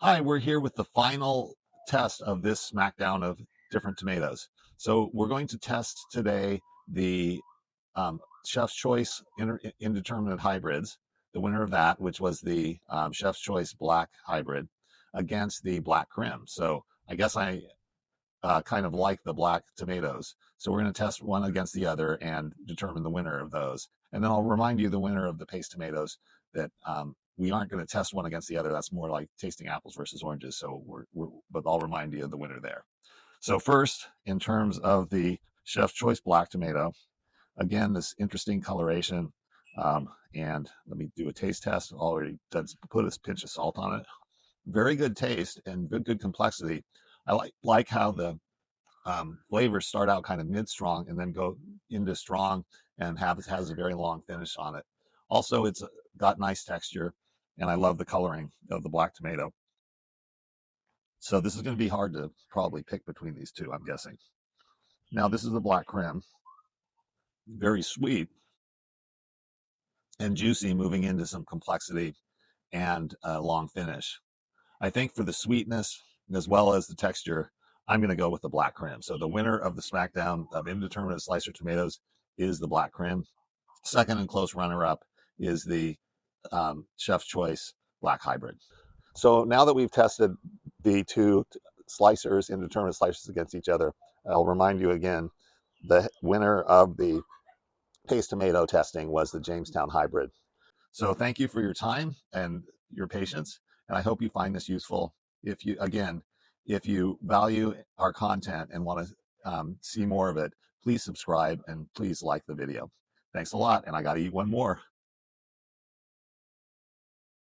Hi, we're here with the final test of this smackdown of different tomatoes. So we're going to test today the Chef's Choice Indeterminate hybrids, the winner of that, which was the Chef's Choice Black hybrid, against the Black Krim. So I guess I kind of like the black tomatoes. So we're going to test one against the other and determine the winner of those. And then I'll remind you the winner of the paste tomatoes that we aren't going to test one against the other. That's more like tasting apples versus oranges. So but I'll remind you of the winner there. So first, in terms of the Chef's Choice Black Tomato, again, this interesting coloration. And let me do a taste test. Already put a pinch of salt on it. Very good taste and good complexity. I like how the flavors start out kind of mid-strong and then go into strong and has a very long finish on it. Also, it's got nice texture, and I love the coloring of the black tomato. So this is going to be hard to probably pick between these two, I'm guessing. Now, this is the Black Krim. Very sweet and juicy, moving into some complexity and a long finish. I think for the sweetness as well as the texture, I'm going to go with the Black Krim. So the winner of the smackdown of Indeterminate Slicer tomatoes is the Black Krim. Second and close runner-up is the Chef's Choice Black Hybrid. So now that we've tested the two slicers, Indeterminate slicers against each other, I'll remind you again, the winner of the paste tomato testing was the Jamestown Hybrid. So thank you for your time and your patience, and I hope you find this useful. If you value our content and want to see more of it, please subscribe and please like the video. Thanks a lot, and I got to eat one more.